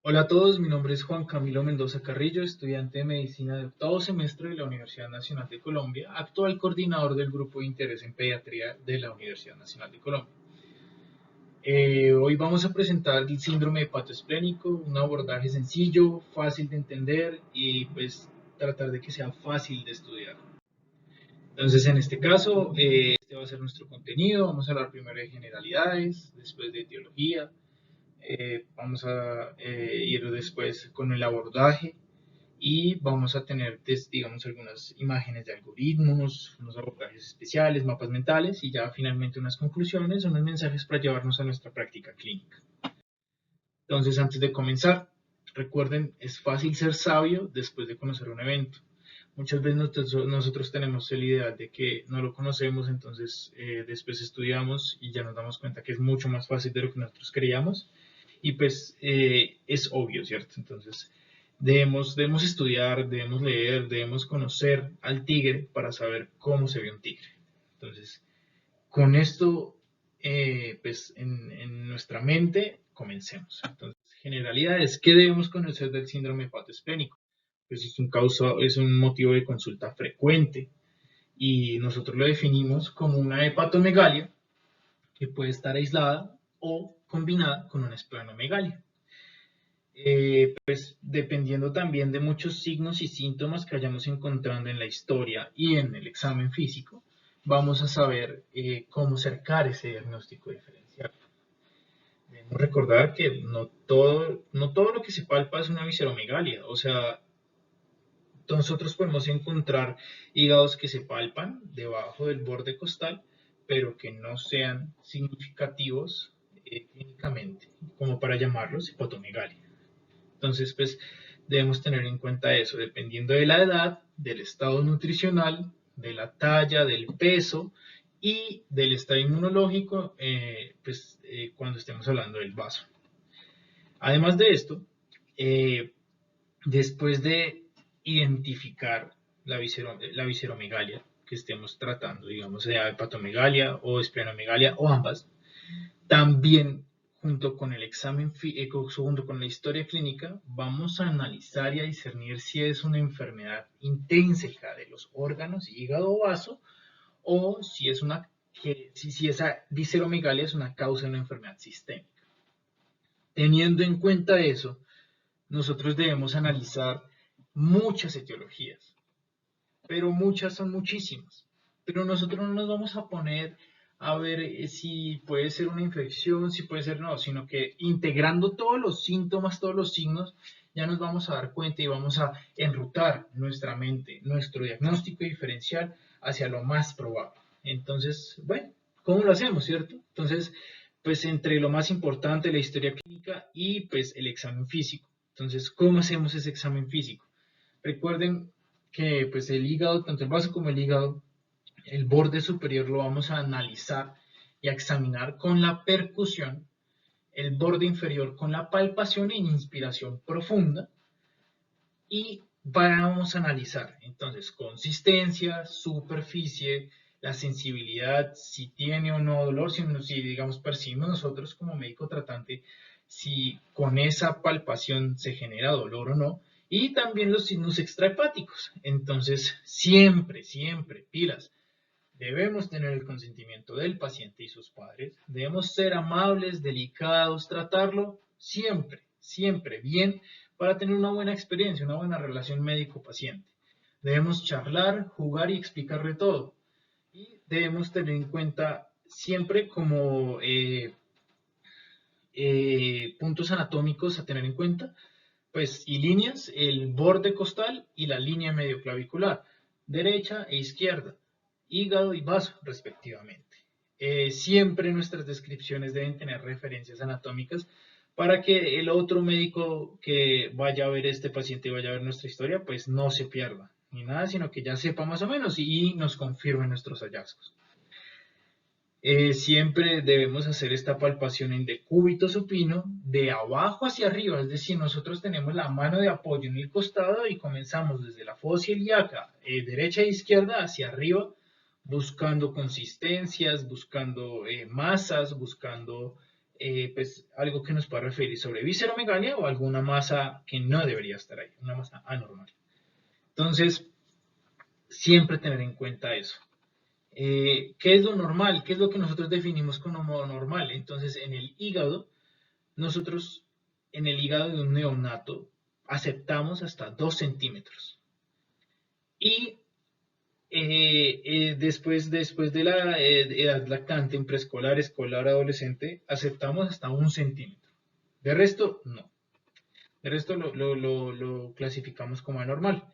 Hola a todos, mi nombre es Juan Camilo Mendoza Carrillo, estudiante de medicina de octavo semestre de la Universidad Nacional de Colombia, actual coordinador del grupo de interés en pediatría de la Universidad Nacional de Colombia. Hoy vamos a presentar el síndrome hepatoesplénico, un abordaje sencillo, fácil de entender y pues tratar de que sea fácil de estudiar. Entonces, en este caso, este va a ser nuestro contenido. Vamos a hablar primero de generalidades, después de etiología, vamos a ir después con el abordaje y vamos a tener, digamos, algunas imágenes de algoritmos, unos abordajes especiales, mapas mentales y ya finalmente unas conclusiones, unos mensajes para llevarnos a nuestra práctica clínica. Entonces, antes de comenzar, recuerden, es fácil ser sabio después de conocer un evento. Muchas veces nosotros tenemos el ideal de que no lo conocemos, entonces después estudiamos y ya nos damos cuenta que es mucho más fácil de lo que nosotros creíamos y pues es obvio, ¿cierto? Entonces debemos estudiar, debemos leer, debemos conocer al tigre para saber cómo se ve un tigre. Entonces, con esto, pues en nuestra mente, comencemos. Entonces, generalidades, ¿qué debemos conocer del síndrome hepatoesplénico? Pues es un motivo de consulta frecuente y nosotros lo definimos como una hepatomegalia que puede estar aislada o combinada con una esplenomegalia. Pues dependiendo también de muchos signos y síntomas que vayamos encontrando en la historia y en el examen físico, vamos a saber cómo cercar ese diagnóstico diferencial. Debemos recordar que no todo lo que se palpa es una visceromegalia, o sea, nosotros podemos encontrar hígados que se palpan debajo del borde costal, pero que no sean significativos clínicamente, como para llamarlos hepatomegalia. Entonces, pues debemos tener en cuenta eso, dependiendo de la edad, del estado nutricional, de la talla, del peso y del estado inmunológico, cuando estemos hablando del vaso. Además de esto, eh, después de identificar la visceromegalia que estemos tratando, digamos, sea hepatomegalia o esplenomegalia o ambas, también, junto con el examen, junto con la historia clínica, vamos a analizar y a discernir si es una enfermedad intrínseca de los órganos, hígado o vaso, o si esa visceromegalia es una causa de una enfermedad sistémica. Teniendo en cuenta eso, nosotros debemos analizar muchas etiologías, pero muchas son muchísimas. Pero nosotros no nos vamos a poner a ver si puede ser una infección, si puede ser no, sino que integrando todos los síntomas, todos los signos, ya nos vamos a dar cuenta y vamos a enrutar nuestra mente, nuestro diagnóstico diferencial hacia lo más probable. Entonces, bueno, ¿cómo lo hacemos, cierto? Entonces, pues entre lo más importante, la historia clínica y pues el examen físico. Entonces, ¿cómo hacemos ese examen físico? Recuerden que pues el hígado, tanto el vaso como el hígado, el borde superior lo vamos a analizar y a examinar con la percusión, el borde inferior con la palpación e inspiración profunda y vamos a analizar entonces consistencia, superficie, la sensibilidad, si tiene o no dolor, si digamos percibimos nosotros como médico tratante si con esa palpación se genera dolor o no, y también los signos extrahepáticos. Entonces, siempre, pilas, debemos tener el consentimiento del paciente y sus padres, debemos ser amables, delicados, tratarlo siempre bien para tener una buena experiencia, una buena relación médico-paciente. Debemos charlar, jugar y explicarle todo. Y debemos tener en cuenta siempre como puntos anatómicos a tener en cuenta, pues y líneas, el borde costal y la línea medioclavicular, derecha e izquierda, hígado y vaso respectivamente. Siempre nuestras descripciones deben tener referencias anatómicas para que el otro médico que vaya a ver este paciente y vaya a ver nuestra historia, pues no se pierda ni nada, sino que ya sepa más o menos y nos confirme nuestros hallazgos. Siempre debemos hacer esta palpación en decúbito supino de abajo hacia arriba, es decir, nosotros tenemos la mano de apoyo en el costado y comenzamos desde la fosa ilíaca, derecha e izquierda hacia arriba, buscando consistencias, buscando masas, buscando pues algo que nos pueda referir sobre visceromegalia o alguna masa que no debería estar ahí, una masa anormal. Entonces, siempre tener en cuenta eso. ¿Qué es lo normal? ¿Qué es lo que nosotros definimos como normal? Entonces, en el hígado, nosotros, en el hígado de un neonato, aceptamos hasta 2 centímetros. Y después de la edad lactante, en preescolar, escolar, adolescente, aceptamos hasta 1 centímetro. De resto, no. De resto lo clasificamos como anormal.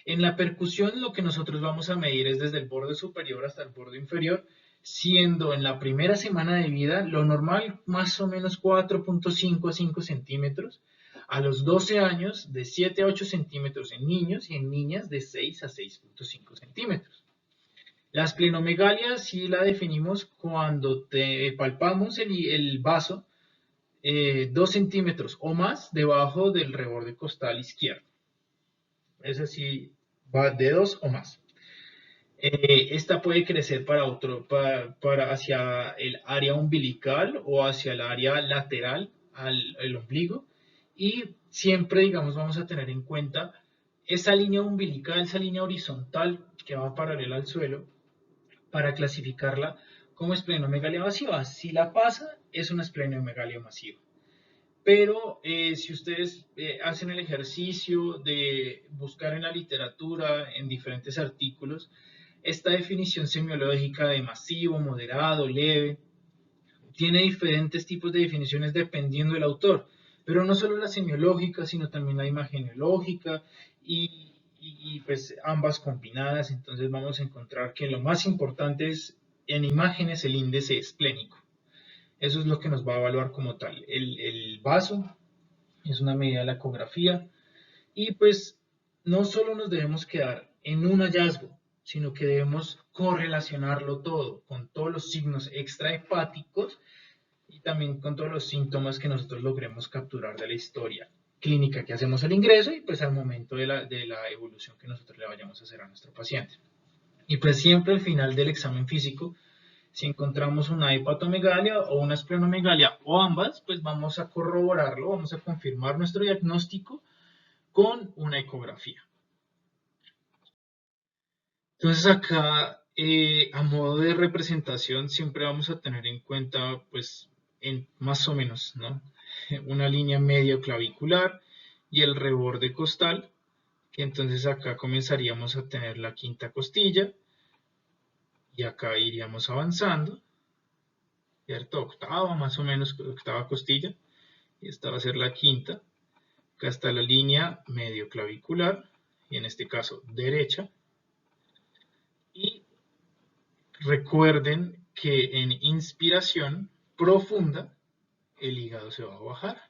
En la percusión lo que nosotros vamos a medir es desde el borde superior hasta el borde inferior, siendo en la primera semana de vida lo normal más o menos 4.5 a 5 centímetros, a los 12 años de 7 a 8 centímetros en niños y en niñas de 6 a 6.5 centímetros. La esplenomegalia sí la definimos cuando palpamos el vaso 2 centímetros o más debajo del reborde costal izquierdo. Es así, va de 2 o más. Esta puede crecer para hacia el área umbilical o hacia el área lateral al ombligo. Y siempre, digamos, vamos a tener en cuenta esa línea umbilical, esa línea horizontal que va paralela al suelo para clasificarla como esplenomegalia masiva. Si la pasa, es una esplenomegalia masiva. Pero si ustedes hacen el ejercicio de buscar en la literatura, en diferentes artículos, esta definición semiológica de masivo, moderado, leve, tiene diferentes tipos de definiciones dependiendo del autor, pero no solo la semiológica, sino también la imageneológica y pues ambas combinadas. Entonces vamos a encontrar que lo más importante es en imágenes el índice esplénico. Eso es lo que nos va a evaluar como tal. El vaso es una medida de la ecografía y pues no solo nos debemos quedar en un hallazgo, sino que debemos correlacionarlo todo con todos los signos extrahepáticos y también con todos los síntomas que nosotros logremos capturar de la historia clínica que hacemos al ingreso y pues al momento de la evolución que nosotros le vayamos a hacer a nuestro paciente. Y pues siempre al final del examen físico, si encontramos una hepatomegalia o una esplenomegalia o ambas, pues vamos a corroborarlo, vamos a confirmar nuestro diagnóstico con una ecografía. Entonces acá, a modo de representación, siempre vamos a tener en cuenta, pues, más o menos, ¿no? Una línea medio clavicular y el reborde costal, que entonces acá comenzaríamos a tener la quinta costilla y acá iríamos avanzando, ¿cierto? Octava, más o menos, octava costilla, y esta va a ser la quinta. Acá está la línea medio clavicular, y en este caso derecha. Y recuerden que en inspiración profunda el hígado se va a bajar.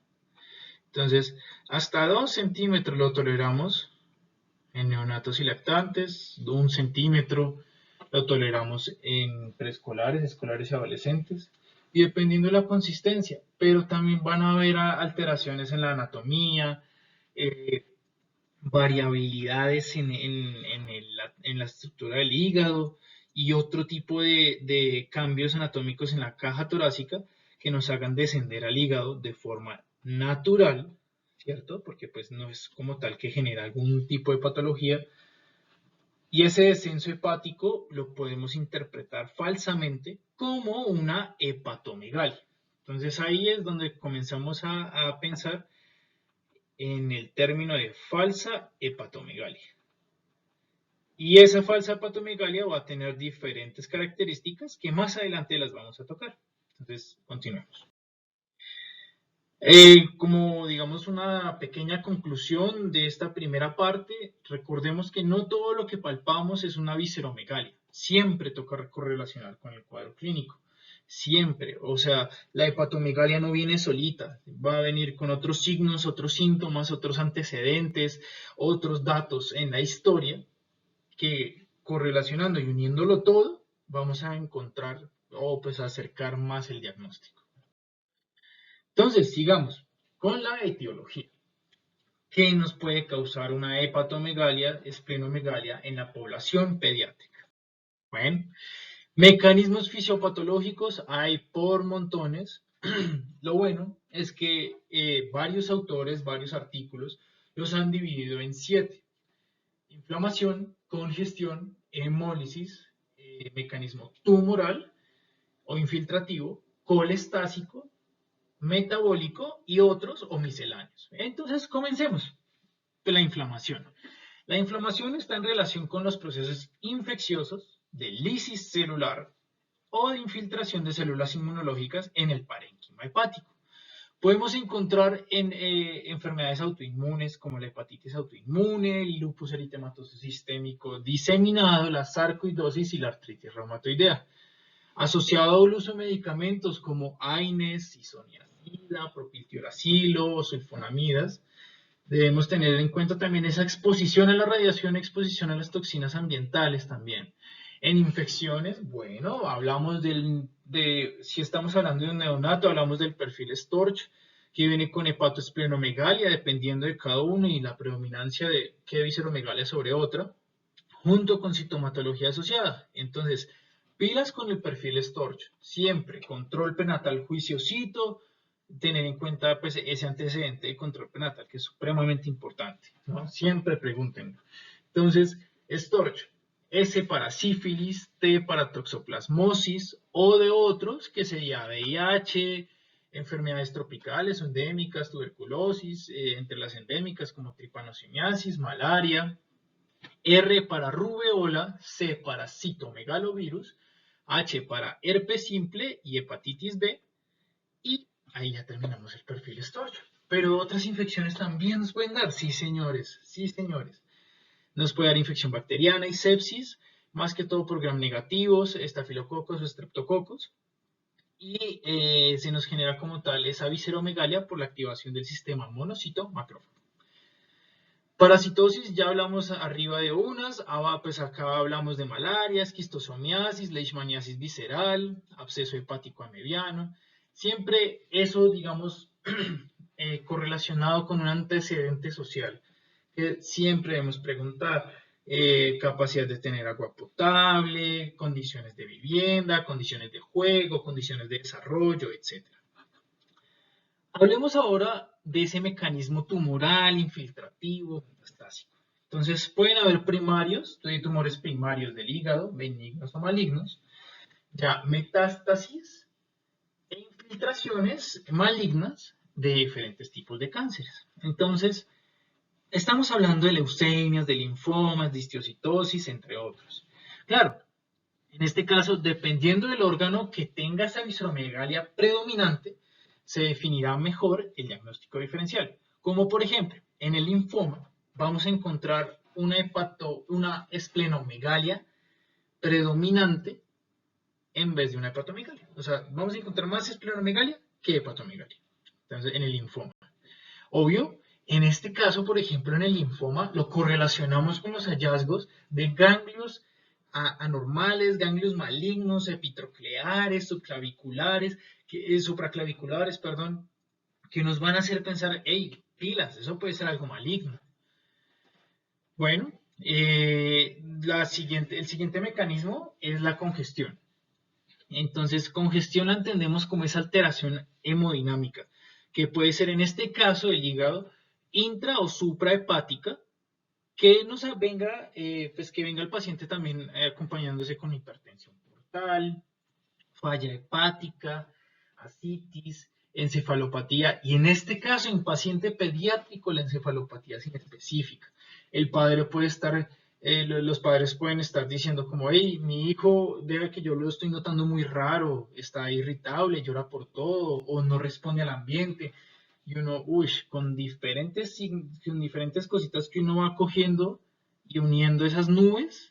Entonces, hasta 2 centímetros lo toleramos en neonatos y lactantes, 1 centímetro lo toleramos en preescolares, escolares y adolescentes, y dependiendo de la consistencia, pero también van a haber alteraciones en la anatomía, variabilidades en la estructura del hígado y otro tipo de cambios anatómicos en la caja torácica que nos hagan descender al hígado de forma natural, ¿cierto? Porque pues no es como tal que genera algún tipo de patología. Y ese descenso hepático lo podemos interpretar falsamente como una hepatomegalia. Entonces ahí es donde comenzamos a pensar en el término de falsa hepatomegalia. Y esa falsa hepatomegalia va a tener diferentes características que más adelante las vamos a tocar. Entonces, continuemos. Como digamos una pequeña conclusión de esta primera parte, recordemos que no todo lo que palpamos es una visceromegalia. Siempre toca correlacionar con el cuadro clínico. Siempre. O sea, la hepatomegalia no viene solita. Va a venir con otros signos, otros síntomas, otros antecedentes, otros datos en la historia que correlacionando y uniéndolo todo, vamos a encontrar o pues a acercar más el diagnóstico. Entonces, sigamos con la etiología. ¿Qué nos puede causar una hepatomegalia, esplenomegalia en la población pediátrica? Bueno, mecanismos fisiopatológicos hay por montones. Lo bueno es que varios autores, varios artículos, los han dividido en 7. Inflamación, congestión, hemólisis, mecanismo tumoral o infiltrativo, colestásico, metabólico y otros o misceláneos. Entonces, comencemos. La inflamación. La inflamación está en relación con los procesos infecciosos de lisis celular o de infiltración de células inmunológicas en el parénquima hepático. Podemos encontrar en enfermedades autoinmunes como la hepatitis autoinmune, el lupus eritematoso sistémico diseminado, la sarcoidosis y la artritis reumatoidea. Asociado al uso de medicamentos como AINES, isoniazida, propiltiuracilo o sulfonamidas, debemos tener en cuenta también esa exposición a la radiación, exposición a las toxinas ambientales también. En infecciones, bueno, hablamos si estamos hablando de un neonato, hablamos del perfil Storch, que viene con hepatoesplenomegalia, dependiendo de cada uno y la predominancia de qué visceromegalia sobre otra, junto con sintomatología asociada. Entonces, pilas con el perfil Storch, siempre control prenatal juiciosito, tener en cuenta pues, ese antecedente de control prenatal que es supremamente importante, ¿no? Siempre pregúntenlo. Entonces, Storch, S para sífilis, T para toxoplasmosis o de otros que sería VIH, enfermedades tropicales o endémicas, tuberculosis, entre las endémicas como tripanosemiasis, malaria, R para rubeola, C para citomegalovirus, H para herpes simple y hepatitis B, y ahí ya terminamos el perfil Storch. Pero otras infecciones también nos pueden dar, sí señores, sí señores. Nos puede dar infección bacteriana y sepsis, más que todo por gram negativos, estafilococos o estreptococos. Y se nos genera como tal esa visceromegalia por la activación del sistema monocito macrófago. Parasitosis, ya hablamos arriba de unas, pues acá hablamos de malaria, esquistosomiasis, leishmaniasis visceral, absceso hepático amebiano. Siempre eso, digamos, correlacionado con un antecedente social, que siempre debemos preguntar, capacidad de tener agua potable, condiciones de vivienda, condiciones de juego, condiciones de desarrollo, etc. Hablemos ahora de ese mecanismo tumoral, infiltrativo, metastásico. Entonces, pueden haber primarios, tumores primarios del hígado, benignos o malignos, ya metástasis e infiltraciones malignas de diferentes tipos de cánceres. Entonces, estamos hablando de leucemias, de linfomas, de histiocytosis, entre otros. Claro, en este caso, dependiendo del órgano que tenga esa visceromegalia predominante, se definirá mejor el diagnóstico diferencial. Como por ejemplo, en el linfoma vamos a encontrar una esplenomegalia predominante en vez de una hepatomegalia. O sea, vamos a encontrar más esplenomegalia que hepatomegalia. Entonces, en el linfoma. Obvio, en este caso, por ejemplo, en el linfoma, lo correlacionamos con los hallazgos de ganglios anormales, ganglios malignos, epitrocleares, supraclaviculares, perdón, que nos van a hacer pensar, hey, pilas, eso puede ser algo maligno. Bueno, el siguiente mecanismo es la congestión. Entonces, congestión la entendemos como esa alteración hemodinámica, que puede ser en este caso el hígado intra o suprahepática, que que venga el paciente también acompañándose con hipertensión portal, falla hepática, ascitis, encefalopatía, y en este caso en paciente pediátrico la encefalopatía es inespecífica. Los padres pueden estar diciendo como, hey, mi hijo debe que yo lo estoy notando muy raro, está irritable, llora por todo, o no responde al ambiente, y uno, con diferentes cositas que uno va cogiendo y uniendo esas nubes,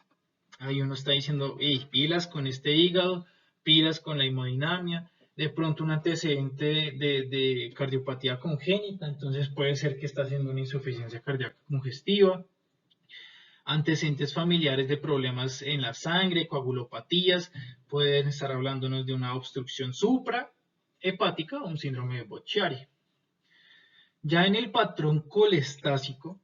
ahí uno está diciendo, hey, pilas con este hígado, pilas con la hemodinamia, de pronto un antecedente de cardiopatía congénita, entonces puede ser que está haciendo una insuficiencia cardíaca congestiva, antecedentes familiares de problemas en la sangre, coagulopatías, pueden estar hablándonos de una obstrucción suprahepática o un síndrome de Budd-Chiari. Ya en el patrón colestásico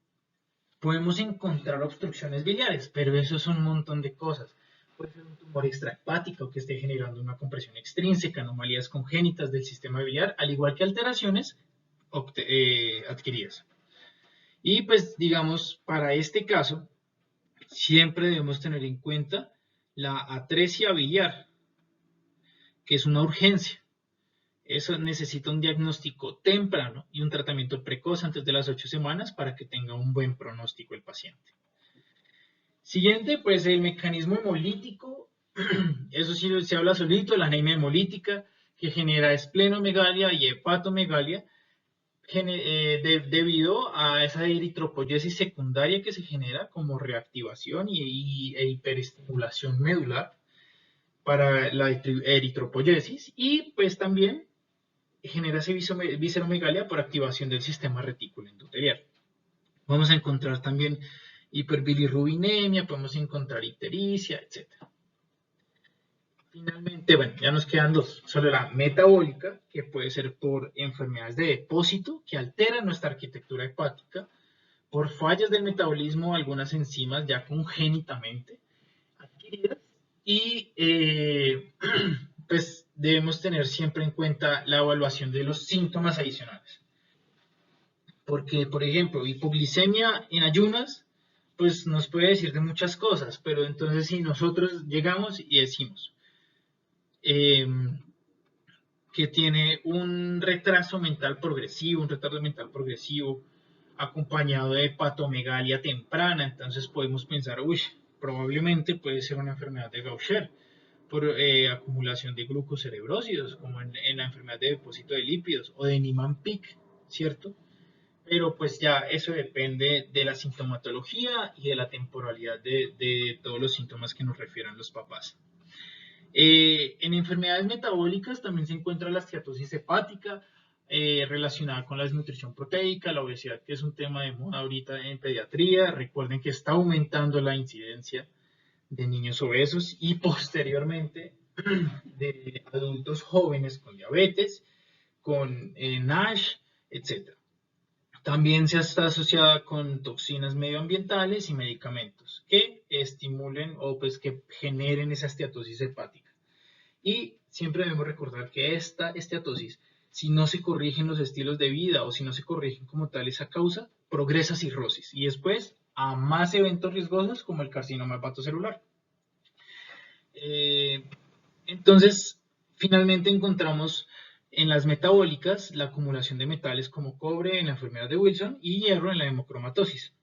podemos encontrar obstrucciones biliares, pero eso es un montón de cosas. puede ser un tumor extrahepático que esté generando una compresión extrínseca, anomalías congénitas del sistema biliar, al igual que alteraciones adquiridas. Y pues digamos, para este caso, siempre debemos tener en cuenta la atresia biliar, que es una urgencia. Eso necesita un diagnóstico temprano y un tratamiento precoz antes de las 8 semanas para que tenga un buen pronóstico el paciente. Siguiente, pues el mecanismo hemolítico, eso sí se habla solito, la anemia hemolítica que genera esplenomegalia y hepatomegalia debido a esa eritropoyesis secundaria que se genera como reactivación e hiperestimulación medular para la eritropoyesis y pues también genera visceromegalia por activación del sistema retículo endotelial. Vamos a encontrar también hiperbilirrubinemia, podemos encontrar ictericia, etc. Finalmente, bueno, ya nos quedan dos. Solo la metabólica, que puede ser por enfermedades de depósito que alteran nuestra arquitectura hepática, por fallas del metabolismo, algunas enzimas ya congénitamente adquiridas, y pues debemos tener siempre en cuenta la evaluación de los síntomas adicionales. Porque, por ejemplo, hipoglicemia en ayunas, pues nos puede decir de muchas cosas, pero entonces si nosotros llegamos y decimos eh, que tiene un retraso mental progresivo, un retardo mental progresivo, acompañado de hepatomegalia temprana, entonces podemos pensar, uy, probablemente puede ser una enfermedad de Gaucher por acumulación de glucocerebrósidos, como en la enfermedad de depósito de lípidos, o de Niemann-Pick, ¿cierto? Pero pues ya eso depende de la sintomatología y de la temporalidad de todos los síntomas que nos refieran los papás. En enfermedades metabólicas también se encuentra la esteatosis hepática relacionada con la desnutrición proteica, la obesidad, que es un tema de moda ahorita en pediatría. Recuerden que está aumentando la incidencia de niños obesos y posteriormente de adultos jóvenes con diabetes, con NASH, etc. También se está asociada con toxinas medioambientales y medicamentos que estimulen o pues que generen esa esteatosis hepática. Y siempre debemos recordar que esta esteatosis, si no se corrigen los estilos de vida o si no se corrigen como tal esa causa, progresa a cirrosis y después a más eventos riesgosos como el carcinoma hepatocelular. Eh, entonces, finalmente encontramos en las metabólicas la acumulación de metales como cobre en la enfermedad de Wilson y hierro en la hemocromatosis.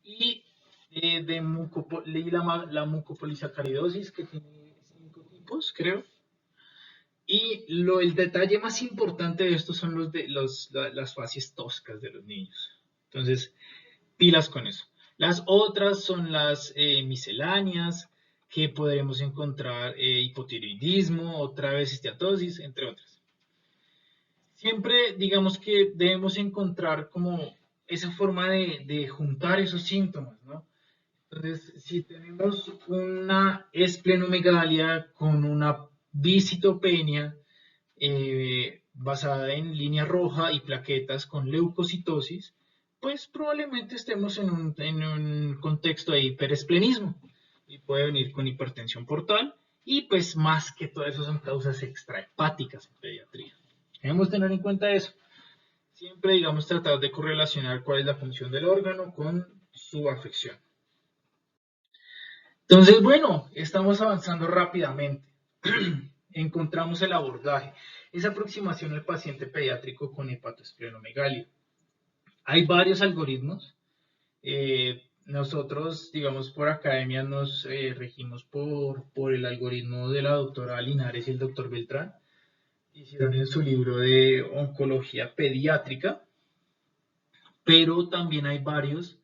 Y la mucopolisacaridosis, que tiene 5 tipos, creo. Y el detalle más importante de esto son las fases toscas de los niños. Entonces, pilas con eso. Las otras son las misceláneas, que podremos encontrar hipotiroidismo, otra vez esteatosis, entre otras. Siempre digamos que debemos encontrar como esa forma de juntar esos síntomas, ¿no? Entonces, si tenemos una esplenomegalia con una visitopenia basada en línea roja y plaquetas con leucocitosis, pues probablemente estemos en un contexto de hiperesplenismo y puede venir con hipertensión portal y pues más que todo eso son causas extrahepáticas en pediatría. Debemos tener en cuenta eso. Siempre, digamos, tratar de correlacionar cuál es la función del órgano con su afección. Entonces, bueno, estamos avanzando rápidamente. Encontramos el abordaje, esa aproximación al paciente pediátrico con hepatoesplenomegalia. Hay varios algoritmos. Nosotros, digamos, por academia nos regimos por el algoritmo de la doctora Linares y el doctor Beltrán. Hicieron en su libro de oncología pediátrica, pero también hay varios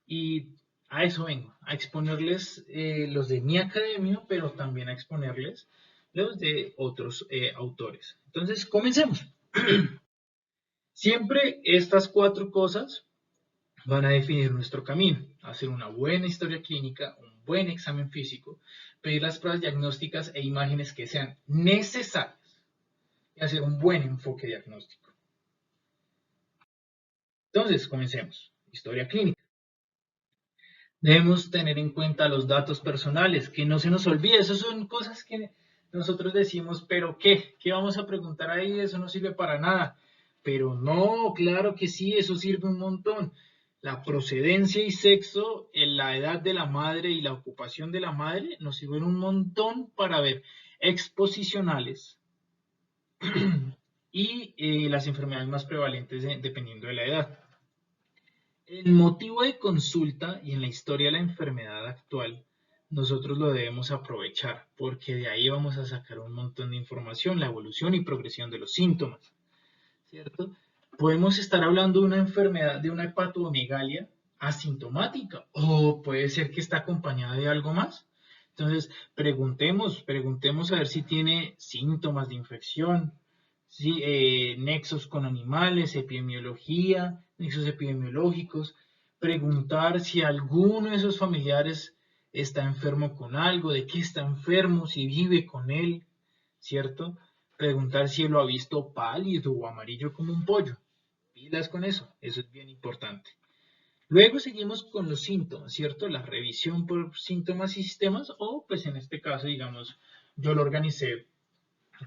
y a eso vengo, a exponerles los de mi academia, pero también a exponerles los de otros autores. Entonces, comencemos. Siempre estas 4 cosas van a definir nuestro camino. Hacer una buena historia clínica, un buen examen físico, pedir las pruebas diagnósticas e imágenes que sean necesarias y hacer un buen enfoque diagnóstico. Entonces, comencemos. Historia clínica. Debemos tener en cuenta los datos personales, que no se nos olvide. Esas son cosas que nosotros decimos, pero ¿qué? ¿Qué vamos a preguntar ahí? Eso no sirve para nada. Pero no, claro que sí, eso sirve un montón. La procedencia y sexo, la edad de la madre y la ocupación de la madre nos sirven un montón para ver exposicionales y las enfermedades más prevalentes dependiendo de la edad. El motivo de consulta y en la historia de la enfermedad actual, nosotros lo debemos aprovechar porque de ahí vamos a sacar un montón de información, la evolución y progresión de los síntomas, ¿cierto? Podemos estar hablando de una enfermedad, de una hepatomegalia asintomática o puede ser que está acompañada de algo más. Entonces, preguntemos a ver si tiene síntomas de infección, si, nexos con animales, epidemiología, nexos epidemiológicos, preguntar si alguno de esos familiares está enfermo con algo, de qué está enfermo, si vive con él, ¿cierto? Preguntar si él lo ha visto pálido o amarillo como un pollo. Pilas con eso es bien importante. Luego seguimos con los síntomas, ¿cierto? La revisión por síntomas y sistemas, o pues en este caso, digamos, yo lo organicé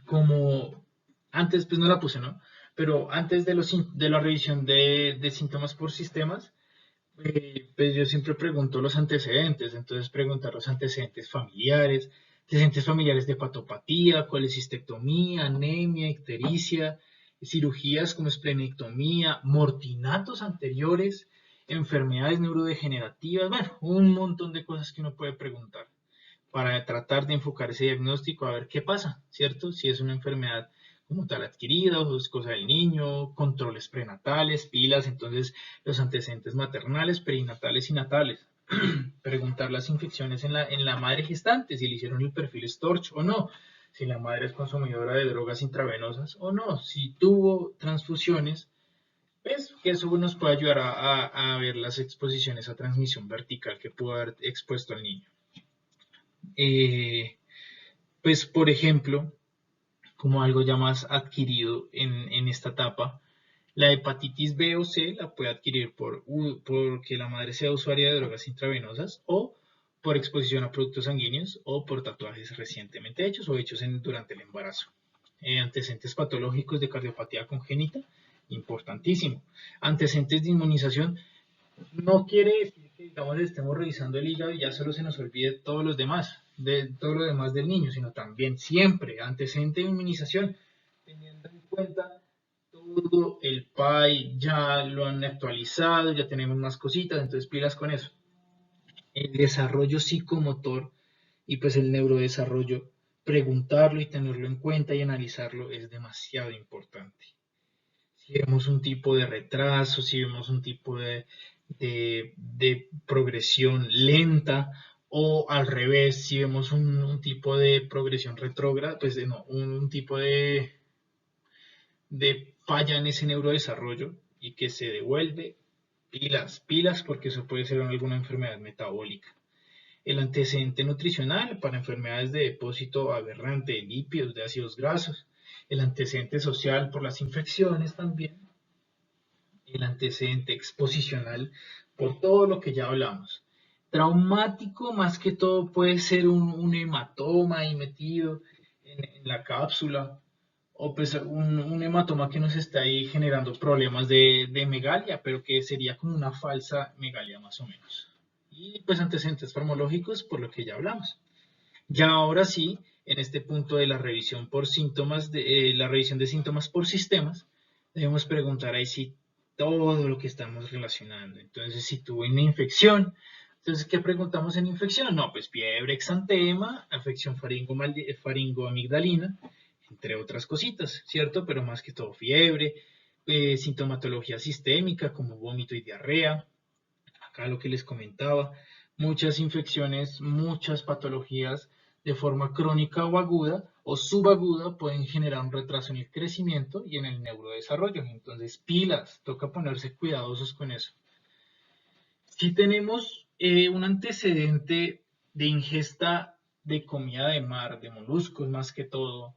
como, antes pues no la puse, ¿no? Pero antes de la revisión de síntomas por sistemas, pues yo siempre pregunto los antecedentes, entonces preguntar los antecedentes familiares de hepatopatía, colecistectomía, anemia, ictericia, cirugías como esplenectomía, mortinatos anteriores, enfermedades neurodegenerativas, bueno, un montón de cosas que uno puede preguntar para tratar de enfocar ese diagnóstico a ver qué pasa, ¿cierto? Si es una enfermedad como tal adquirida o es cosa del niño, controles prenatales, pilas, entonces los antecedentes maternales, perinatales y natales. Preguntar las infecciones en la madre gestante, si le hicieron el perfil Storch o no, si la madre es consumidora de drogas intravenosas o no, si tuvo transfusiones, pues que eso nos puede ayudar a ver las exposiciones a transmisión vertical que pudo haber expuesto al niño. Pues por ejemplo, como algo ya más adquirido en esta etapa, la hepatitis B o C la puede adquirir porque la madre sea usuaria de drogas intravenosas o por exposición a productos sanguíneos o por tatuajes recientemente hechos o hechos durante el embarazo. Antecedentes patológicos de cardiopatía congénita, importantísimo. Antecedentes de inmunización, no quiere decir que, digamos, estemos revisando el hígado y ya solo se nos olvide todos los demás, de todo lo demás del niño, sino también siempre antecedente de inmunización, teniendo en cuenta todo el PAI, ya lo han actualizado, ya tenemos más cositas, entonces pilas con eso. El desarrollo psicomotor y pues el neurodesarrollo, preguntarlo y tenerlo en cuenta y analizarlo es demasiado importante. Si vemos un tipo de retraso, si vemos un tipo de progresión lenta o al revés, si vemos un tipo de progresión retrógrada, pues no, un tipo de falla en ese neurodesarrollo y que se devuelve, pilas, porque eso puede ser alguna enfermedad metabólica. El antecedente nutricional para enfermedades de depósito aberrante de lípidos, de ácidos grasos. El antecedente social por las infecciones también. El antecedente exposicional por todo lo que ya hablamos. Traumático, más que todo, puede ser un hematoma ahí metido en la cápsula, o pues un hematoma que nos está ahí generando problemas de megalia, pero que sería como una falsa megalia más o menos. Y pues antecedentes farmacológicos, por lo que ya hablamos. Ya ahora sí, en este punto de la revisión por síntomas, la revisión de síntomas por sistemas, debemos preguntar ahí si todo lo que estamos relacionando. Entonces, si tuvo una infección, entonces, ¿qué preguntamos en infección? No, pues fiebre, exantema, afección faringoamigdalina, entre otras cositas, ¿cierto? Pero más que todo fiebre, sintomatología sistémica como vómito y diarrea, acá lo que les comentaba, muchas infecciones, muchas patologías de forma crónica o aguda o subaguda pueden generar un retraso en el crecimiento y en el neurodesarrollo. Entonces, pilas, toca ponerse cuidadosos con eso. Si tenemos un antecedente de ingesta de comida de mar, de moluscos más que todo,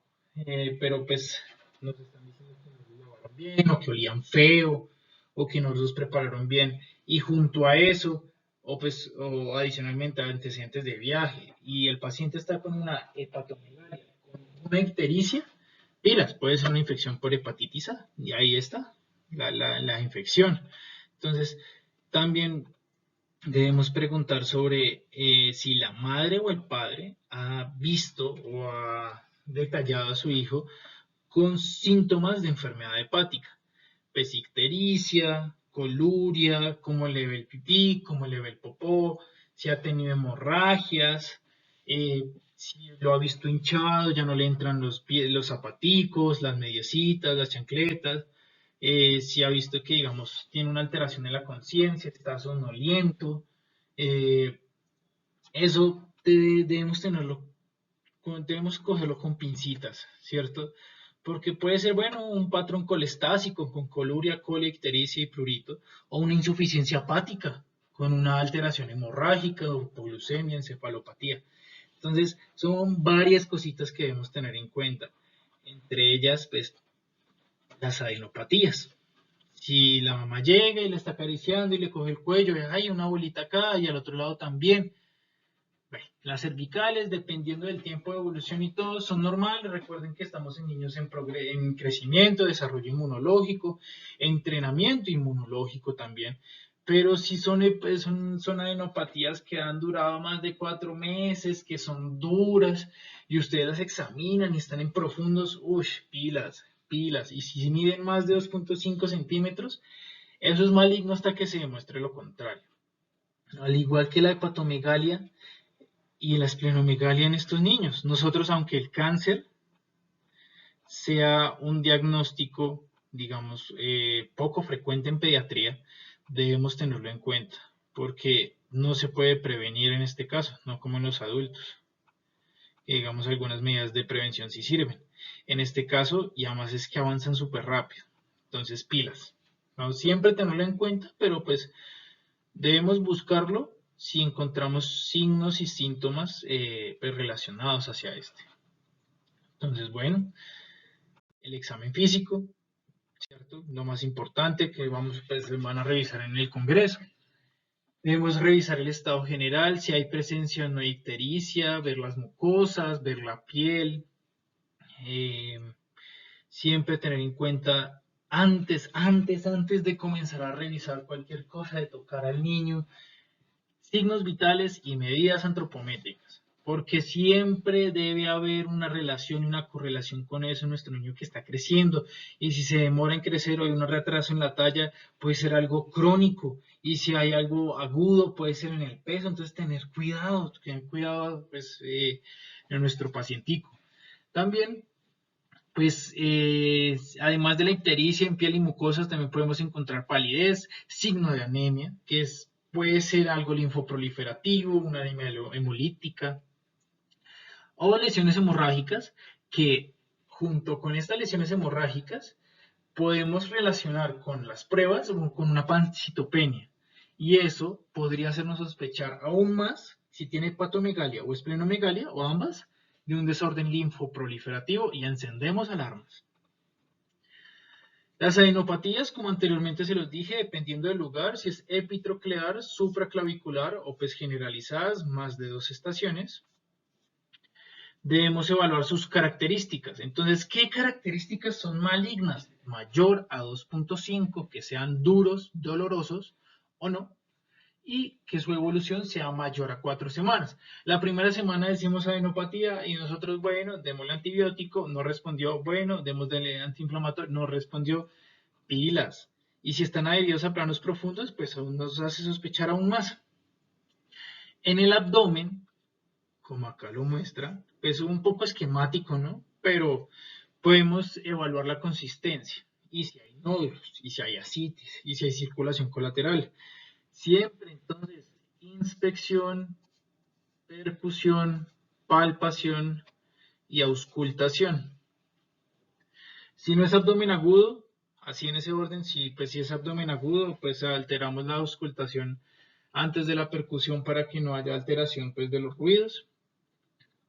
pero pues nos están diciendo que no los lavaron bien o que olían feo o que no los prepararon bien. Y junto a eso, o adicionalmente antecedentes de viaje, y el paciente está con una hepatomegalia, con una ictericia, pilas, puede ser una infección por hepatitis A, y ahí está la infección. Entonces, también debemos preguntar sobre si la madre o el padre ha visto o ha detallado a su hijo con síntomas de enfermedad hepática, pues ictericia, coluria, cómo le ve el pipí, cómo le ve el popó, si ha tenido hemorragias, si lo ha visto hinchado, ya no le entran los pies, los zapaticos, las mediecitas, las chancletas, si ha visto que, digamos, tiene una alteración de la conciencia, está somnoliento, eh, eso debemos tenerlo, debemos cogerlo con pincitas, ¿cierto? Porque puede ser, bueno, un patrón colestásico con coluria, colia, ictericia y prurito, o una insuficiencia hepática con una alteración hemorrágica, hipoglucemia, encefalopatía. Entonces, son varias cositas que debemos tener en cuenta. Entre ellas, pues, las adenopatías. Si la mamá llega y le está acariciando y le coge el cuello, y hay una bolita acá y al otro lado también. Bueno, las cervicales, dependiendo del tiempo de evolución y todo, son normales. Recuerden que estamos en niños en crecimiento, desarrollo inmunológico, entrenamiento inmunológico también. Pero si son adenopatías que han durado más de 4 meses, que son duras, y ustedes las examinan y están en profundos, pilas, pilas. Y si miden más de 2.5 centímetros, eso es maligno hasta que se demuestre lo contrario. Al igual que la hepatomegalia y la esplenomegalia en estos niños. Nosotros, aunque el cáncer sea un diagnóstico, digamos, poco frecuente en pediatría, debemos tenerlo en cuenta, porque no se puede prevenir en este caso, no como en los adultos. Digamos, algunas medidas de prevención sí sirven. En este caso, y además es que avanzan súper rápido. Entonces, pilas. ¿No? Siempre tenerlo en cuenta, pero pues debemos buscarlo si encontramos signos y síntomas pues, relacionados hacia este. Entonces, bueno, el examen físico, ¿cierto? Lo más importante que pues, van a revisar en el congreso. Debemos revisar el estado general, si hay presencia o no de ictericia, ver las mucosas, ver la piel. Siempre tener en cuenta antes de comenzar a revisar cualquier cosa, de tocar al niño, signos vitales y medidas antropométricas, porque siempre debe haber una relación y una correlación con eso en nuestro niño que está creciendo, y si se demora en crecer o hay un retraso en la talla, puede ser algo crónico, y si hay algo agudo, puede ser en el peso. Entonces tener cuidado pues, en nuestro pacientico. También pues además de la ictericia en piel y mucosas, también podemos encontrar palidez, signo de anemia, puede ser algo linfoproliferativo, una anemia hemolítica, o lesiones hemorrágicas, que junto con estas lesiones hemorrágicas podemos relacionar con las pruebas o con una pancitopenia. Y eso podría hacernos sospechar aún más si tiene hepatomegalia o esplenomegalia, o ambas, de un desorden linfoproliferativo, y encendemos alarmas. Las adenopatías, como anteriormente se los dije, dependiendo del lugar, si es epitroclear, supraclavicular o pues generalizadas, más de 2 estaciones, debemos evaluar sus características. Entonces, ¿qué características son malignas? Mayor a 2.5, que sean duros, dolorosos o no, y que su evolución sea mayor a 4 semanas. La primera semana decimos adenopatía y nosotros, bueno, démosle antibiótico, no respondió, bueno, démosle antiinflamatorio, no respondió, pilas. Y si están adheridos a planos profundos, pues aún nos hace sospechar aún más. En el abdomen, como acá lo muestra, es un poco esquemático, ¿no? Pero podemos evaluar la consistencia, y si hay nódulos, y si hay ascitis, y si hay circulación colateral. Siempre, entonces, inspección, percusión, palpación y auscultación. Si no es abdomen agudo, así en ese orden, pues si es abdomen agudo, pues alteramos la auscultación antes de la percusión para que no haya alteración pues, de los ruidos.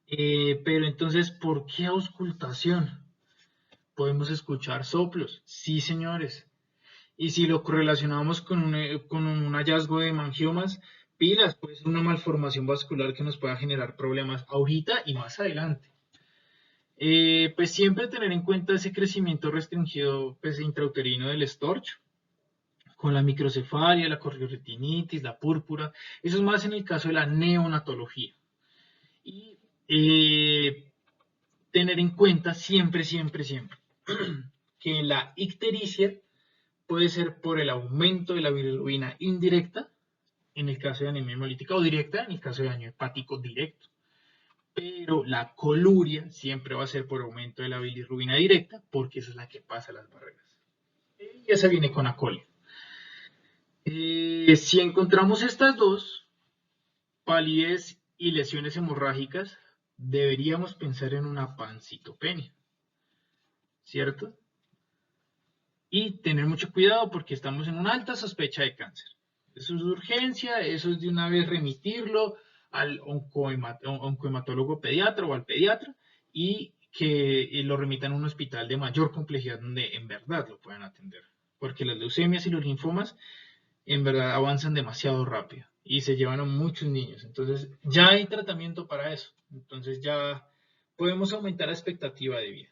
Pero entonces, ¿por qué auscultación? Podemos escuchar soplos, sí señores. Y si lo correlacionamos con un hallazgo de hemangiomas, Pilas, puede ser una malformación vascular que nos pueda generar problemas ahorita y más adelante. Pues siempre tener en cuenta ese crecimiento restringido pues, intrauterino del estorcho, con la microcefalia, la corioretinitis, la púrpura. Eso es más en el caso de la neonatología. Y tener en cuenta siempre, siempre, siempre que la ictericia puede ser por el aumento de la bilirrubina indirecta, en el caso de anemia hemolítica, o directa, en el caso de daño hepático directo. Pero la coluria siempre va a ser por aumento de la bilirrubina directa, porque esa es la que pasa las barreras. Y esa viene con acolia. Si encontramos estas dos, palidez y lesiones hemorrágicas, deberíamos pensar en una pancitopenia, ¿cierto? Y tener mucho cuidado porque estamos en una alta sospecha de cáncer. Eso es de urgencia, eso es de una vez remitirlo al oncohematólogo pediatra o al pediatra y que lo remitan a un hospital de mayor complejidad donde en verdad lo puedan atender. Porque las leucemias y los linfomas en verdad avanzan demasiado rápido y se llevan a muchos niños. Entonces ya hay tratamiento para eso. Entonces ya podemos aumentar la expectativa de vida.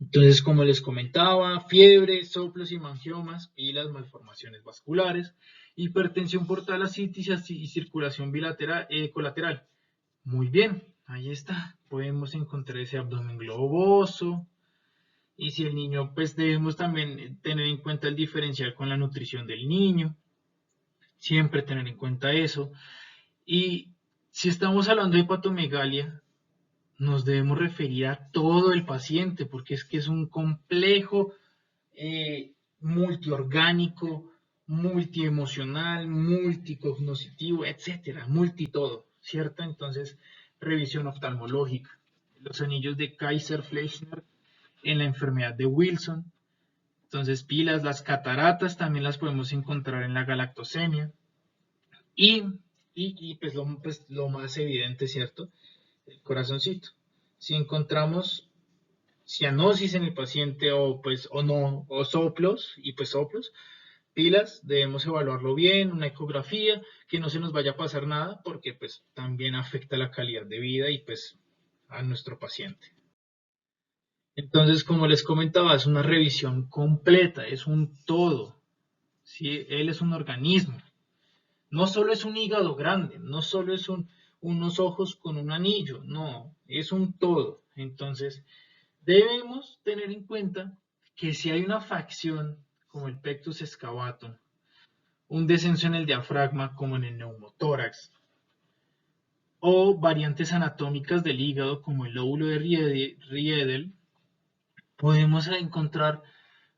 Entonces, como les comentaba, fiebre, soplos y mangiomas y las malformaciones vasculares, hipertensión portal, ascitis y circulación bilateral, colateral. Muy bien, ahí está. Podemos encontrar ese abdomen globoso. Y si el niño, pues debemos también tener en cuenta el diferencial con la nutrición del niño. Siempre tener en cuenta eso. Y si estamos hablando de hepatomegalia, nos debemos referir a todo el paciente, porque es que es un complejo multiorgánico, multiemocional, multicognoscitivo, etcétera, multitodo, ¿cierto? Entonces, revisión oftalmológica, los anillos de Kaiser-Fleischner en la enfermedad de Wilson. Entonces, pilas, las cataratas también las podemos encontrar en la galactosemia. Y pues lo más evidente, ¿cierto? El corazoncito. Si encontramos cianosis en el paciente o soplos y pues soplos, pilas, debemos evaluarlo bien, una ecografía, que no se nos vaya a pasar nada porque pues también afecta la calidad de vida y pues a nuestro paciente. Entonces, como les comentaba, es una revisión completa, es un todo, ¿sí? Él es un organismo. No solo es un hígado grande, no solo es unos ojos con un anillo, no, es un todo. Entonces, debemos tener en cuenta que si hay una facción como el pectus excavatum, un descenso en el diafragma como en el neumotórax, o variantes anatómicas del hígado como el lóbulo de Riedel, podemos encontrar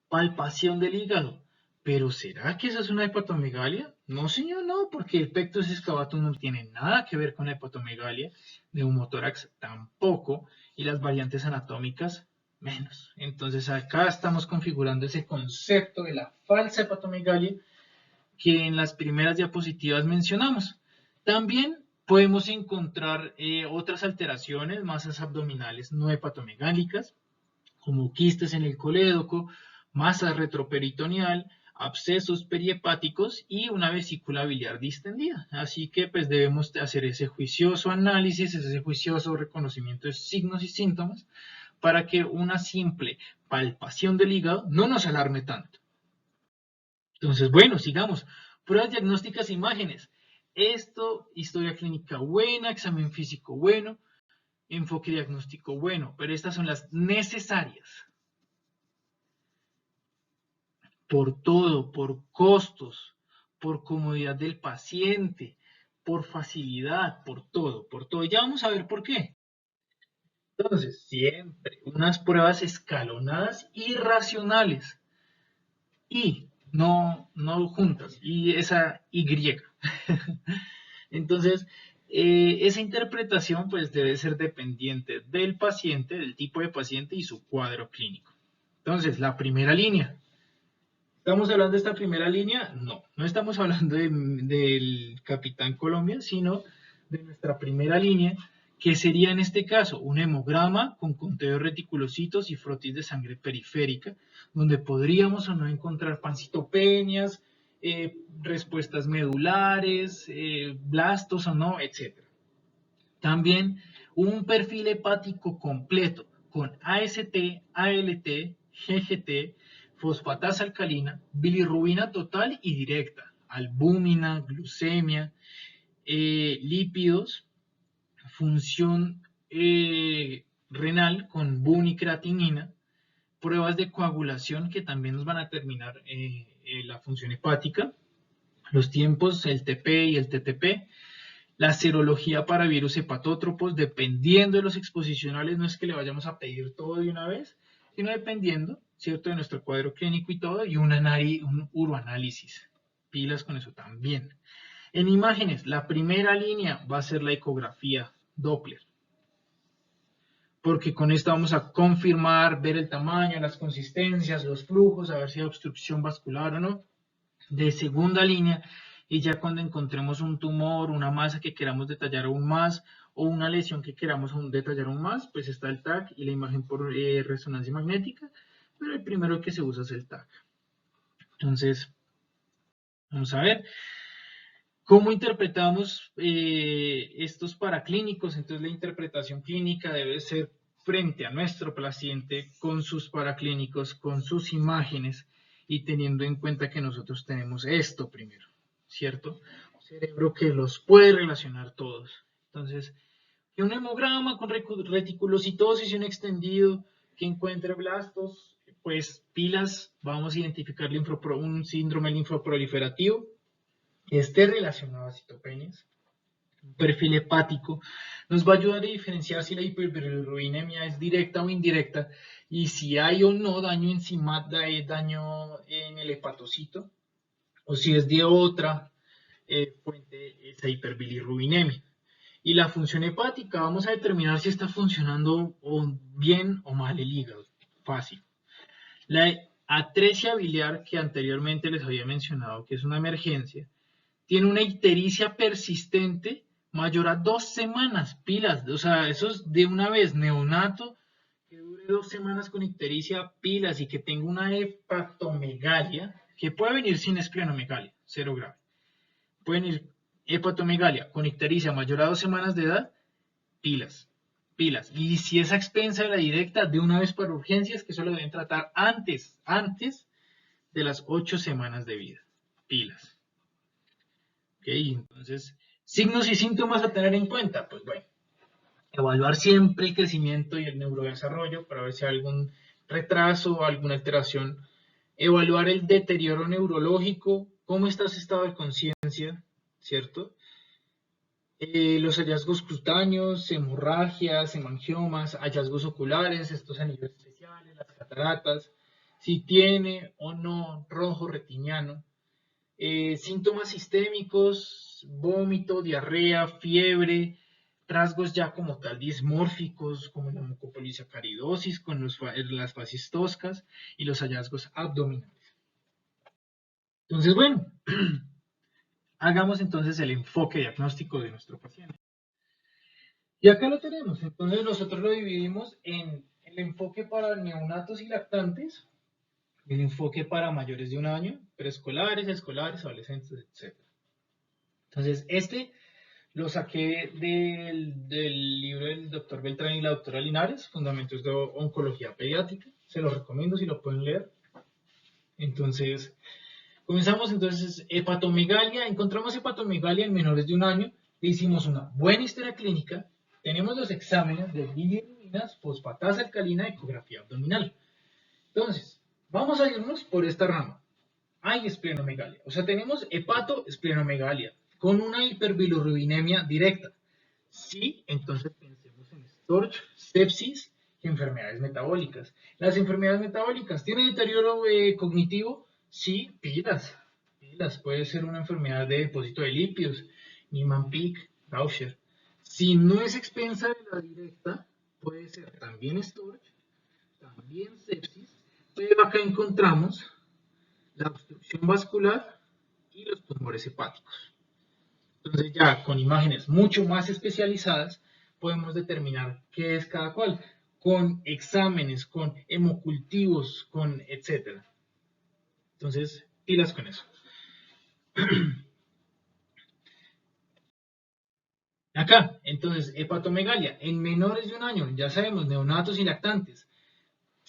palpación del hígado. Pero ¿será que esa es una hepatomegalia? No, señor, no, porque el pectus excavatum no tiene nada que ver con la hepatomegalia, neumotórax tampoco, y las variantes anatómicas menos. Entonces acá estamos configurando ese concepto de la falsa hepatomegalia que en las primeras diapositivas mencionamos. También podemos encontrar otras alteraciones, masas abdominales no hepatomegálicas, como quistes en el colédoco, masa retroperitoneal, abscesos perihepáticos y una vesícula biliar distendida. Así que pues debemos hacer ese juicioso análisis, ese juicioso reconocimiento de signos y síntomas para que una simple palpación del hígado no nos alarme tanto. Entonces, bueno, sigamos. Pruebas diagnósticas e imágenes. Esto, historia clínica buena, examen físico bueno, enfoque diagnóstico bueno, pero estas son las necesarias. Por todo, por costos, por comodidad del paciente, por facilidad, por todo, por todo. Ya vamos a ver por qué. Entonces, siempre unas pruebas escalonadas y racionales y no juntas, y esa Y. Entonces, esa interpretación pues debe ser dependiente del paciente, del tipo de paciente y su cuadro clínico. Entonces, la primera línea. ¿Estamos hablando de esta primera línea? No, no estamos hablando del Capitán Colombia, sino de nuestra primera línea, que sería en este caso un hemograma con conteo de reticulocitos y frotis de sangre periférica, donde podríamos o no encontrar pancitopenias, respuestas medulares, blastos o no, etc. También un perfil hepático completo con AST, ALT, GGT, fosfatasa alcalina, bilirrubina total y directa, albúmina, glucemia, lípidos, función renal con bunicreatinina, pruebas de coagulación que también nos van a determinar la función hepática, los tiempos, el TP y el TTP, la serología para virus hepatótropos, dependiendo de los exposicionales, no es que le vayamos a pedir todo de una vez, sino dependiendo, ¿cierto?, de nuestro cuadro clínico y todo, y un uroanálisis. Pilas con eso también. En imágenes, la primera línea va a ser la ecografía Doppler, porque con esta vamos a confirmar, ver el tamaño, las consistencias, los flujos, a ver si hay obstrucción vascular o no. De segunda línea, y ya cuando encontremos un tumor, una masa que queramos detallar aún más, o una lesión que queramos detallar aún más, pues está el TAC y la imagen por resonancia magnética, pero el primero que se usa es el TAC. Entonces, vamos a ver. ¿Cómo interpretamos estos paraclínicos? Entonces la interpretación clínica debe ser frente a nuestro paciente con sus paraclínicos, con sus imágenes y teniendo en cuenta que nosotros tenemos esto primero, ¿cierto? Un cerebro que los puede relacionar todos. Entonces, que un hemograma con reticulocitosis y un extendido que encuentre blastos, pues pilas, vamos a identificar un síndrome linfoproliferativo que esté relacionado a citopenias. Un perfil hepático nos va a ayudar a diferenciar si la hiperbilirubinemia es directa o indirecta y si hay o no daño daño en el hepatocito o si es de otra fuente esa hiperbilirrubinemia. Y la función hepática, vamos a determinar si está funcionando bien o mal el hígado. Fácil. La atresia biliar que anteriormente les había mencionado, que es una emergencia, tiene una ictericia persistente mayor a 2 semanas, pilas, o sea, eso es de una vez, neonato, que dure 2 semanas con ictericia, pilas, y que tenga una hepatomegalia, que puede venir sin esplenomegalia, 0 grave. Puede venir hepatomegalia con ictericia mayor a 2 semanas de edad, pilas, pilas. Y si es a expensa de la directa, de una vez para urgencias, que eso lo deben tratar antes de las 8 semanas de vida, pilas. Entonces, signos y síntomas a tener en cuenta, pues bueno, evaluar siempre el crecimiento y el neurodesarrollo para ver si hay algún retraso o alguna alteración, evaluar el deterioro neurológico, cómo está su estado de conciencia, ¿cierto? Los hallazgos cutáneos, hemorragias, hemangiomas, hallazgos oculares, estos anillos especiales, las cataratas, si tiene o no rojo retiniano, síntomas sistémicos, vómito, diarrea, fiebre, rasgos ya como tal dismórficos, como la mucopolisacaridosis con las fases toscas y los hallazgos abdominales. Entonces, bueno, hagamos entonces el enfoque diagnóstico de nuestro paciente. Y acá lo tenemos. Entonces nosotros lo dividimos en el enfoque para neonatos y lactantes, el enfoque para mayores de 1 año, preescolares, escolares, adolescentes, etc. Entonces, lo saqué del libro del doctor Beltrán y la doctora Linares, Fundamentos de Oncología Pediátrica. Se los recomiendo si lo pueden leer. Entonces, comenzamos entonces, hepatomegalia. Encontramos hepatomegalia en menores de 1 año. Le hicimos una buena historia clínica. Tenemos los exámenes de bilirrubinas, fosfatasa alcalina, ecografía abdominal. Entonces, vamos a irnos por esta rama. Hay esplenomegalia. O sea, tenemos hepatoesplenomegalia con una hiperbilirrubinemia directa. Sí, entonces pensemos en Storch, sepsis y enfermedades metabólicas. Las enfermedades metabólicas tienen deterioro cognitivo, sí, pilas. Puede ser una enfermedad de depósito de lípidos, Niemann-Pick, Gaucher. Si no es expensa de la directa, puede ser también Storch, también sepsis, pero acá encontramos la obstrucción vascular y los tumores hepáticos. Entonces ya con imágenes mucho más especializadas podemos determinar qué es cada cual, con exámenes, con hemocultivos, con etcétera. Entonces, pilas con eso. Acá, entonces, hepatomegalia en menores de un año, ya sabemos, neonatos y lactantes,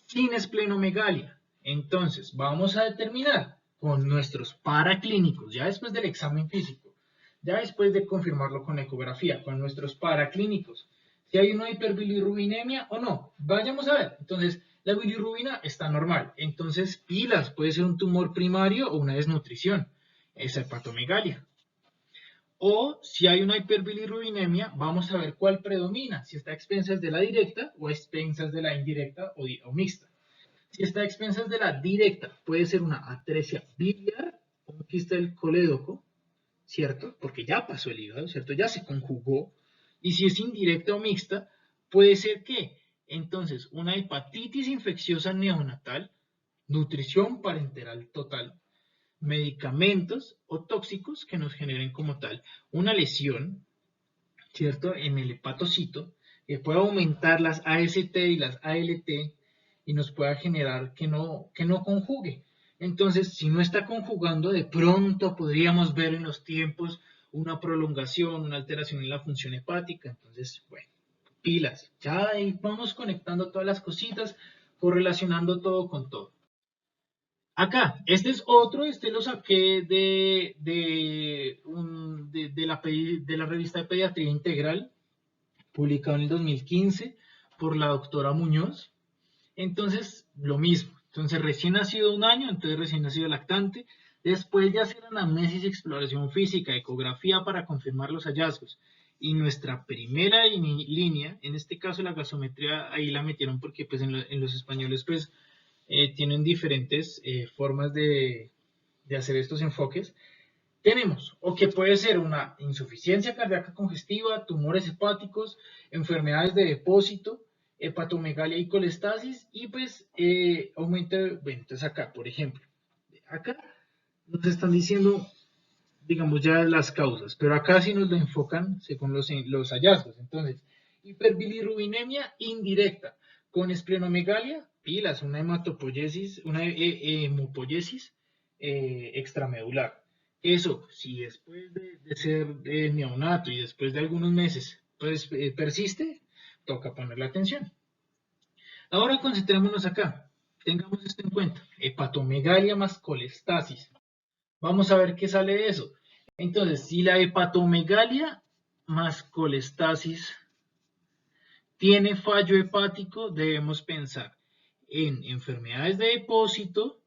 sin esplenomegalia. Entonces, vamos a determinar con nuestros paraclínicos, ya después del examen físico, ya después de confirmarlo con ecografía, con nuestros paraclínicos, si hay una hiperbilirrubinemia o no. Vayamos a ver. Entonces, la bilirrubina está normal. Entonces, pilas, puede ser un tumor primario o una desnutrición. Es hepatomegalia. O si hay una hiperbilirrubinemia, vamos a ver cuál predomina, si está a expensas de la directa o a expensas de la indirecta o mixta. Si está a expensas de la directa, puede ser una atresia biliar o un quiste del colédoco, ¿cierto? Porque ya pasó el hígado, ¿cierto? Ya se conjugó. Y si es indirecta o mixta, puede ser que, entonces, una hepatitis infecciosa neonatal, nutrición parenteral total, medicamentos o tóxicos que nos generen como tal una lesión, ¿cierto? En el hepatocito, que pueda aumentar las AST y las ALT y nos pueda generar que no conjugue. Entonces, si no está conjugando, de pronto podríamos ver en los tiempos una prolongación, una alteración en la función hepática. Entonces, bueno, pilas. Ya ahí vamos conectando todas las cositas, correlacionando todo con todo. Acá, este es otro, este lo saqué de la revista de Pediatría Integral, publicado en el 2015 por la doctora Muñoz. Entonces, lo mismo. Entonces, recién nacido un año, entonces recién nacido lactante. Después de hacer anamnesis y exploración física, ecografía para confirmar los hallazgos. Y nuestra primera línea, en este caso la gasometría, ahí la metieron porque pues en los españoles pues tienen diferentes formas de hacer estos enfoques. Tenemos, o que puede ser una insuficiencia cardíaca congestiva, tumores hepáticos, enfermedades de depósito, hepatomegalia y colestasis, y pues aumento, bueno, entonces acá, por ejemplo, acá nos están diciendo, digamos ya las causas, pero acá sí nos lo enfocan según los hallazgos. Entonces, hiperbilirrubinemia indirecta, con esplenomegalia, pilas, una hematopoiesis, una hemopoiesis extramedular. Eso, si después de ser neonato y después de algunos meses, pues persiste, toca ponerle atención. Ahora concentrémonos acá. Tengamos esto en cuenta. Hepatomegalia más colestasis. Vamos a ver qué sale de eso. Entonces, si la hepatomegalia más colestasis tiene fallo hepático, debemos pensar en enfermedades de depósito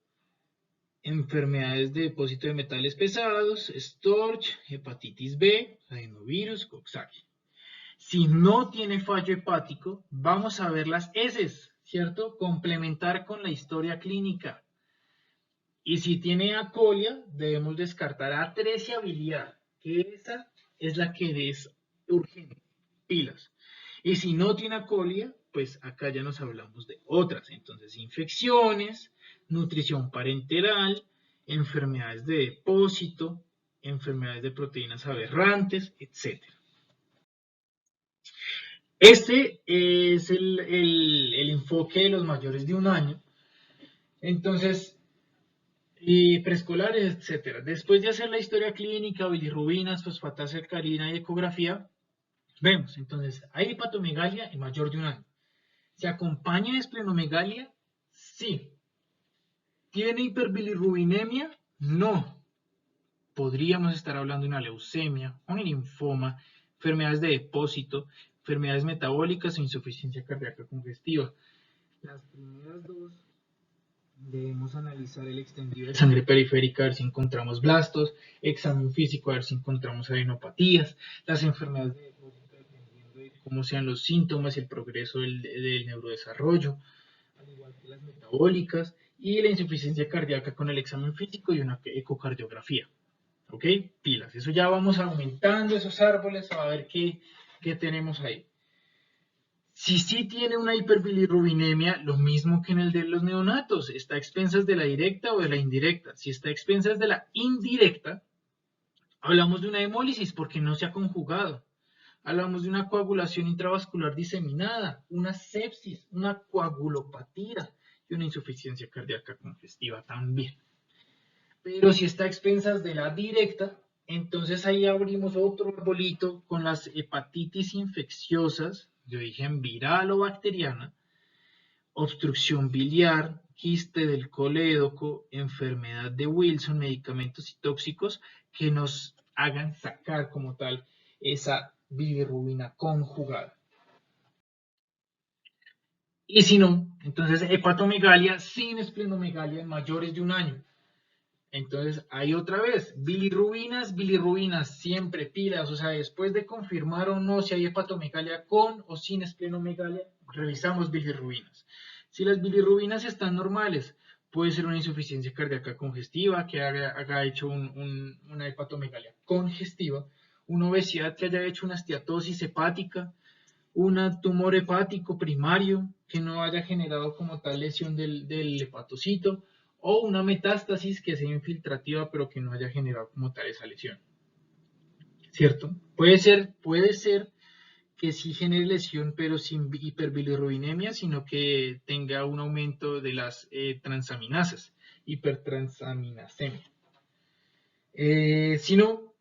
de metales pesados, Storch, hepatitis B, adenovirus, Coxsackie. Si no tiene fallo hepático, vamos a ver las heces, ¿cierto? Complementar con la historia clínica. Y si tiene acolia, debemos descartar atresia biliar, que esa es la que es urgente, pilas. Y si no tiene acolia, pues acá ya nos hablamos de otras. Entonces, infecciones, nutrición parenteral, enfermedades de depósito, enfermedades de proteínas aberrantes, etc. Este es el enfoque de los mayores de un año. Entonces, y preescolares, etcétera. Después de hacer la historia clínica, bilirrubinas, fosfatasa alcalina y ecografía, vemos, entonces, hay hepatomegalia en mayor de un año. ¿Se acompaña de esplenomegalia? Sí. ¿Tiene hiperbilirrubinemia? No. Podríamos estar hablando de una leucemia, un linfoma, enfermedades de depósito, enfermedades metabólicas o insuficiencia cardíaca congestiva. Las primeras dos debemos analizar el extendido de sangre periférica a ver si encontramos blastos, examen físico a ver si encontramos adenopatías, las enfermedades de depósito dependiendo de cómo sean los síntomas y el progreso del neurodesarrollo, al igual que las metabólicas y la insuficiencia cardíaca con el examen físico y una ecocardiografía. ¿Ok? Pilas. Eso ya vamos aumentando esos árboles a ver qué tenemos ahí. Si sí tiene una hiperbilirrubinemia, lo mismo que en el de los neonatos, está a expensas de la directa o de la indirecta. Si está a expensas de la indirecta, hablamos de una hemólisis porque no se ha conjugado. Hablamos de una coagulación intravascular diseminada, una sepsis, una coagulopatía y una insuficiencia cardíaca congestiva también. Pero si está a expensas de la directa, entonces ahí abrimos otro arbolito con las hepatitis infecciosas de origen viral o bacteriana, obstrucción biliar, quiste del colédoco, enfermedad de Wilson, medicamentos y tóxicos que nos hagan sacar como tal esa bilirrubina conjugada. Y si no, entonces hepatomegalia sin esplenomegalia en mayores de un año. Entonces, ahí otra vez, bilirrubinas, siempre pilas, o sea, después de confirmar o no si hay hepatomegalia con o sin esplenomegalia, revisamos bilirrubinas. Si las bilirrubinas están normales, puede ser una insuficiencia cardíaca congestiva que haga hecho una hepatomegalia congestiva, una obesidad que haya hecho una esteatosis hepática, un tumor hepático primario que no haya generado como tal lesión del hepatocito, o una metástasis que sea infiltrativa pero que no haya generado como tal esa lesión. ¿Cierto? Puede ser que sí genere lesión pero sin hiperbilirrubinemia, sino que tenga un aumento de las transaminasas, hipertransaminasemia. Si no,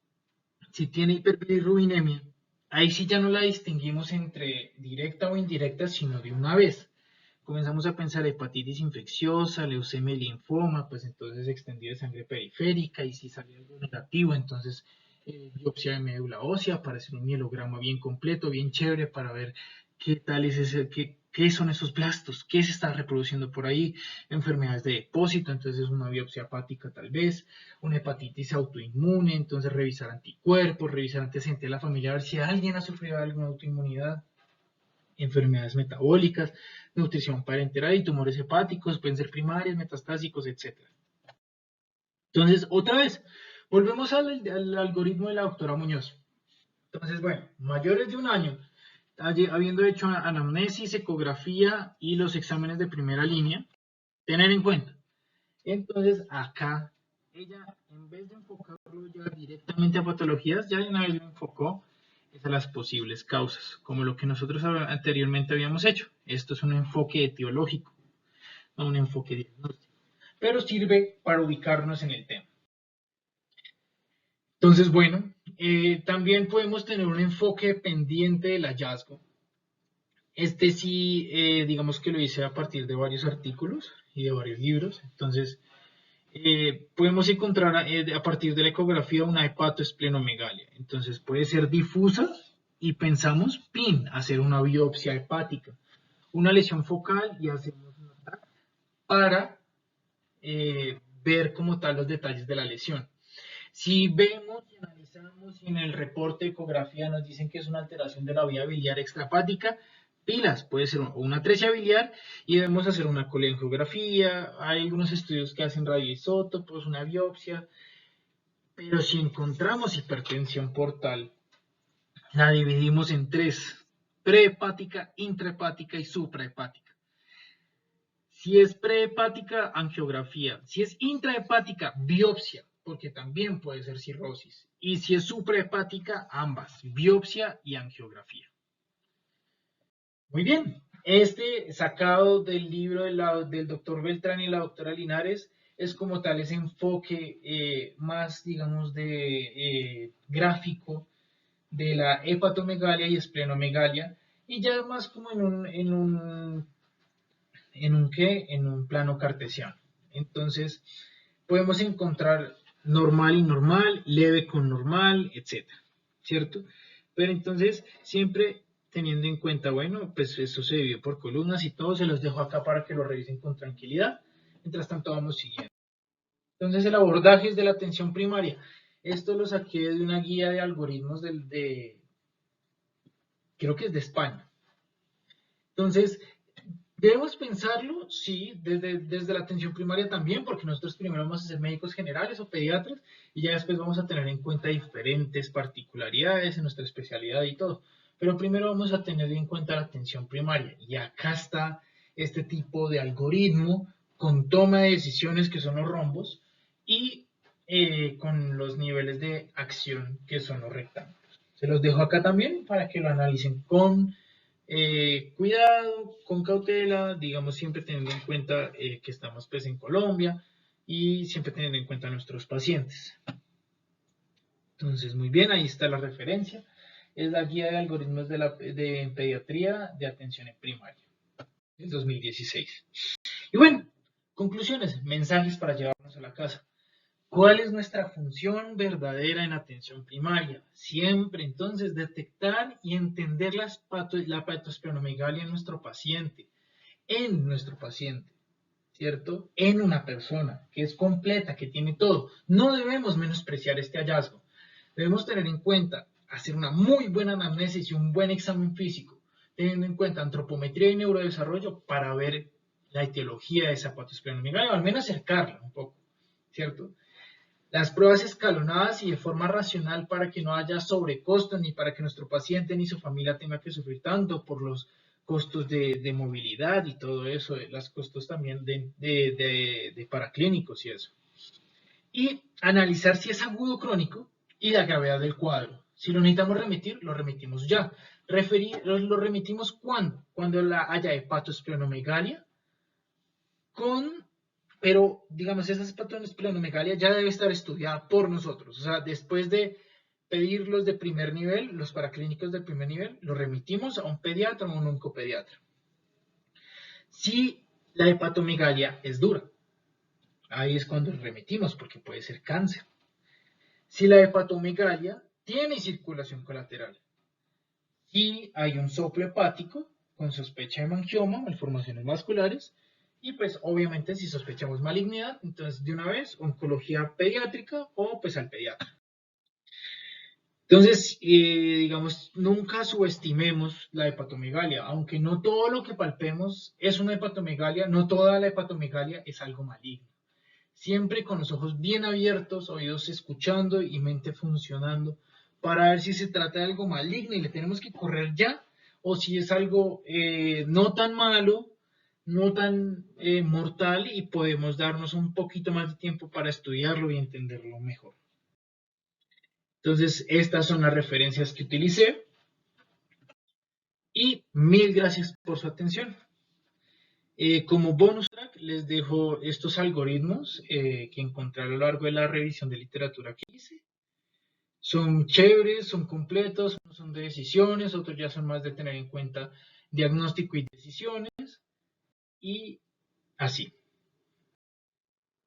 si tiene hiperbilirrubinemia, ahí sí ya no la distinguimos entre directa o indirecta, sino de una vez. Comenzamos a pensar hepatitis infecciosa, leucemia y linfoma, pues entonces extendida de sangre periférica, y si sale algo negativo, entonces biopsia de médula ósea para hacer un mielograma bien completo, bien chévere, para ver qué tal es ese, qué son esos blastos, qué se está reproduciendo por ahí, enfermedades de depósito, entonces una biopsia hepática tal vez, una hepatitis autoinmune, entonces revisar anticuerpos, revisar antecedentes de la familia, a ver si alguien ha sufrido alguna autoinmunidad, enfermedades metabólicas, nutrición parenteral y tumores hepáticos, pueden ser primarios, metastásicos, etc. Entonces, otra vez, volvemos al algoritmo de la doctora Muñoz. Entonces, bueno, mayores de un año, habiendo hecho anamnesis, ecografía y los exámenes de primera línea, tener en cuenta. Entonces, acá, ella, en vez de enfocarlo ya directamente a patologías, ya de una vez lo enfocó a las posibles causas, como lo que nosotros anteriormente habíamos hecho. Esto es un enfoque etiológico, no un enfoque diagnóstico, pero sirve para ubicarnos en el tema. Entonces, bueno, también podemos tener un enfoque pendiente del hallazgo. Este sí, digamos que lo hice a partir de varios artículos y de varios libros. Entonces, podemos encontrar a partir de la ecografía una hepatoesplenomegalia. Entonces, puede ser difusa y pensamos, PIN, hacer una biopsia hepática, una lesión focal y hacemos una TAC para ver como tal los detalles de la lesión. Si vemos y analizamos y en el reporte de ecografía nos dicen que es una alteración de la vía biliar extrahepática, pilas, puede ser una atresia biliar y debemos hacer una colengiografía, hay algunos estudios que hacen radioisótopos, una biopsia, pero si encontramos hipertensión portal, la dividimos en tres, prehepática, intrahepática y suprahepática. Si es prehepática, angiografía. Si es intrahepática, biopsia, porque también puede ser cirrosis. Y si es suprahepática, ambas, biopsia y angiografía. Muy bien. Este sacado del libro del doctor Beltrán y la doctora Linares es como tal ese enfoque más, digamos, de gráfico de la hepatomegalia y esplenomegalia, y ya más como en un plano cartesiano. Entonces, podemos encontrar normal y normal, leve con normal, etcétera, ¿cierto? Pero entonces, siempre teniendo en cuenta, bueno, pues eso se dividió por columnas y todo, se los dejo acá para que lo revisen con tranquilidad. Mientras tanto, vamos siguiendo. Entonces, el abordaje es de la atención primaria. Esto lo saqué de una guía de algoritmos creo que es de España. Entonces, debemos pensarlo, sí, desde la atención primaria también, porque nosotros primero vamos a ser médicos generales o pediatras y ya después vamos a tener en cuenta diferentes particularidades en nuestra especialidad y todo. Pero primero vamos a tener en cuenta la atención primaria y acá está este tipo de algoritmo con toma de decisiones que son los rombos y con los niveles de acción que son los rectángulos. Se los dejo acá también para que lo analicen con cuidado, con cautela, digamos siempre teniendo en cuenta que estamos pues en Colombia y siempre tener en cuenta a nuestros pacientes. Entonces, muy bien, ahí está la referencia. Es la guía de algoritmos de pediatría de atención en primaria, del 2016. Y bueno, conclusiones, mensajes para llevarnos a la casa. ¿Cuál es nuestra función verdadera en atención primaria? Siempre, entonces, detectar y entender la patosplenomegalia en nuestro paciente, ¿cierto? En una persona que es completa, que tiene todo. No debemos menospreciar este hallazgo. Debemos tener en cuenta hacer una muy buena anamnesis y un buen examen físico, teniendo en cuenta antropometría y neurodesarrollo para ver la etiología de esa patosplenomegalia, o al menos acercarla un poco, ¿cierto? Las pruebas escalonadas y de forma racional para que no haya sobrecostos ni para que nuestro paciente ni su familia tenga que sufrir tanto por los costos de movilidad y todo eso, los costos también de paraclínicos y eso. Y analizar si es agudo o crónico y la gravedad del cuadro. Si lo necesitamos remitir, lo remitimos ya. Lo remitimos ¿cuándo? Cuando haya hepatosplenomegalia pero digamos, esas patosplenomegalia ya debe estar estudiada por nosotros. O sea, después de pedir los de primer nivel, los paraclínicos de primer nivel, los remitimos a un pediatra o un oncopediatra. Si la hepatomegalia es dura, ahí es cuando remitimos porque puede ser cáncer. Si la hepatomegalia tiene circulación colateral, si hay un soplo hepático con sospecha de mangioma, malformaciones vasculares, y pues obviamente si sospechamos malignidad, entonces de una vez oncología pediátrica o pues al pediatra. Entonces, digamos, nunca subestimemos la hepatomegalia, aunque no todo lo que palpemos es una hepatomegalia, no toda la hepatomegalia es algo maligno. Siempre con los ojos bien abiertos, oídos escuchando y mente funcionando para ver si se trata de algo maligno y le tenemos que correr ya, o si es algo no tan malo, no tan mortal y podemos darnos un poquito más de tiempo para estudiarlo y entenderlo mejor. Entonces, estas son las referencias que utilicé y mil gracias por su atención. Como bonus track les dejo estos algoritmos que encontré a lo largo de la revisión de literatura que hice. Son chéveres, son completos, unos son de decisiones, otros ya son más de tener en cuenta diagnóstico y decisiones y así.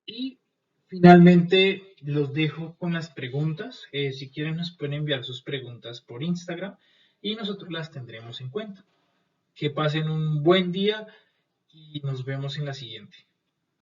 Y finalmente los dejo con las preguntas. Si quieren nos pueden enviar sus preguntas por Instagram y nosotros las tendremos en cuenta. Que pasen un buen día y nos vemos en la siguiente.